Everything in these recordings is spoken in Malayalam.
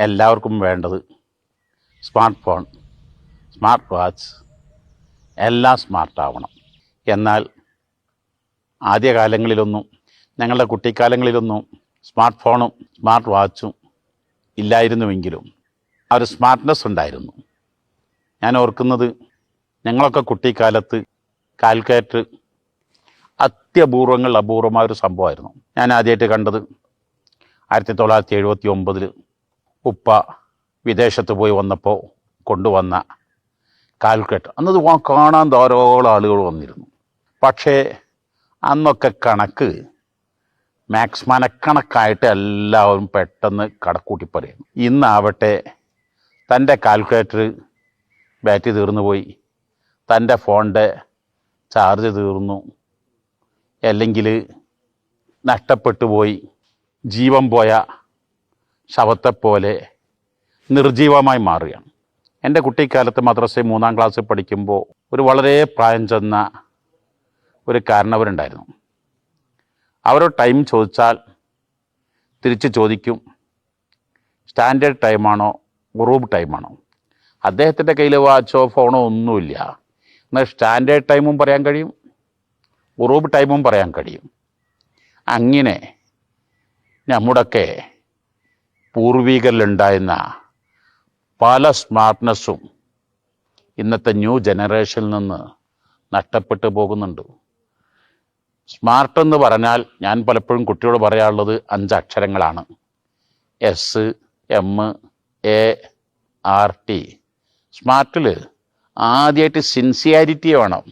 എല്ലാവർക്കും വേണ്ടത് സ്മാർട്ട് ഫോൺ, സ്മാർട്ട് വാച്ച്, എല്ലാം സ്മാർട്ടാവണം. എന്നാൽ ആദ്യകാലങ്ങളിലൊന്നും, ഞങ്ങളുടെ കുട്ടിക്കാലങ്ങളിലൊന്നും സ്മാർട്ട് ഫോണും സ്മാർട്ട് വാച്ചും ഇല്ലായിരുന്നുവെങ്കിലും ആ ഒരു സ്മാർട്ട്നെസ് ഉണ്ടായിരുന്നു. ഞാൻ ഓർക്കുന്നത്, ഞങ്ങളൊക്കെ കുട്ടിക്കാലത്ത് കാൽക്കുലേറ്റർ അപൂർവമായൊരു സംഭവമായിരുന്നു. ഞാൻ ആദ്യമായിട്ട് കണ്ടത് 1979 ഉപ്പ വിദേശത്ത് പോയി വന്നപ്പോൾ കൊണ്ടുവന്ന കാൽക്കുലേറ്റർ. അന്നത് കാണാൻ ധാരാളം ആളുകൾ വന്നിരുന്നു. പക്ഷേ അന്നൊക്കെ കണക്ക് മനക്കണക്കായിട്ട് എല്ലാവരും പെട്ടെന്ന് കണക്കൂട്ടി പറയുന്നു. ഇന്നാവട്ടെ തൻ്റെ കാൽക്കുലേറ്റർ ബാറ്ററി തീർന്നു പോയി, തൻ്റെ ഫോണിൻ്റെ ചാർജ് തീർന്നു, അല്ലെങ്കിൽ നഷ്ടപ്പെട്ടു പോയി, ജീവൻ പോയ ശവത്തെപ്പോലെ നിർജീവമായി മാറുകയാണ്. എൻ്റെ കുട്ടിക്കാലത്ത് മദ്രസയിൽ 3-ാം ക്ലാസ്സിൽ പഠിക്കുമ്പോൾ ഒരു വളരെ പ്രായം ചെന്ന ഒരു കാരണവരുണ്ടായിരുന്നു. അവരോട് ടൈം ചോദിച്ചാൽ തിരിച്ച് ചോദിക്കും, സ്റ്റാൻഡേർഡ് ടൈമാണോ ഉറൂബ് ടൈമാണോ. അദ്ദേഹത്തിൻ്റെ കയ്യിൽ വാച്ചോ ഫോണോ ഒന്നുമില്ല. എന്നാൽ സ്റ്റാൻഡേർഡ് ടൈമും പറയാൻ കഴിയും, ഉറൂബ് ടൈമും പറയാൻ കഴിയും. അങ്ങനെ നമ്മുടെയൊക്കെ പൂർവികരിലുണ്ടായിരുന്ന പല സ്മാർട്ട്നെസ്സും ഇന്നത്തെ ന്യൂ ജനറേഷനിൽ നിന്ന് നഷ്ടപ്പെട്ടു പോകുന്നുണ്ട്. സ്മാർട്ട് എന്ന് പറഞ്ഞാൽ ഞാൻ പലപ്പോഴും കുട്ടിയോട് പറയാനുള്ളത് 5 അക്ഷരങ്ങളാണ്. SMART. സ്മാർട്ടിൽ ആദ്യമായിട്ട് സിൻസിയാരിറ്റി വേണം.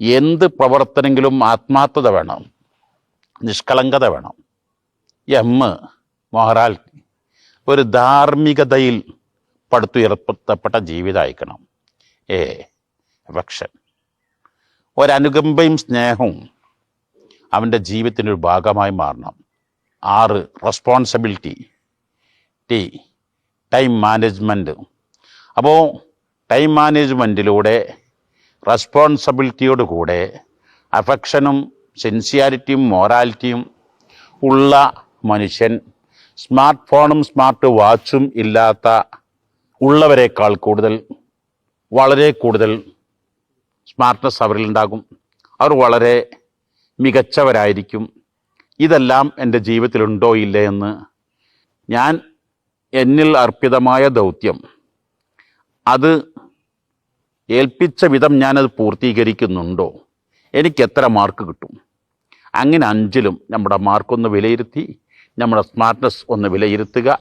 എന്ത് പ്രവർത്തനെങ്കിലും ആത്മാർത്ഥത വേണം, നിഷ്കളങ്കത വേണം. മൊറാലിറ്റി, ഒരു ധാർമ്മികതയിൽ പടുത്തുയർത്തപ്പെട്ട ജീവിതമായിരിക്കണം. അഫെക്ഷൻ, ഒരനുകമ്പയും സ്നേഹവും അവൻ്റെ ജീവിതത്തിൻ്റെ ഒരു ഭാഗമായി മാറണം. 6 റെസ്പോൺസിബിലിറ്റി. Time management. അപ്പോൾ ടൈം മാനേജ്മെൻറ്റിലൂടെ റെസ്പോൺസിബിലിറ്റിയോട് കൂടെ അഫെക്ഷനും സിൻസിയാരിറ്റിയും മൊറാലിറ്റിയും ഉള്ള മനുഷ്യൻ സ്മാർട്ട് ഫോണും സ്മാർട്ട് വാച്ചും ഇല്ലാത്ത ഉള്ളവരെക്കാൾ വളരെ കൂടുതൽ സ്മാർട്ട്നെസ് അവരിലുണ്ടാകും. അവർ വളരെ മികച്ചവരായിരിക്കും. ഇതെല്ലാം എൻ്റെ ജീവിതത്തിലുണ്ടോ ഇല്ലേ എന്ന് ഞാൻ എന്നിൽ അർപ്പിതമായ ദൗത്യം, അത് ഏൽപ്പിച്ച വിധം ഞാനത് പൂർത്തീകരിക്കുന്നുണ്ടോ, എനിക്ക് എത്ര മാർക്ക് കിട്ടും. അങ്ങനെ 5ലും നമ്മുടെ മാർക്കൊന്ന് വിലയിരുത്തി, നമ്മുടെ സ്മാർട്ട്നെസ് ഒന്ന് വിലയിരുത്തുക.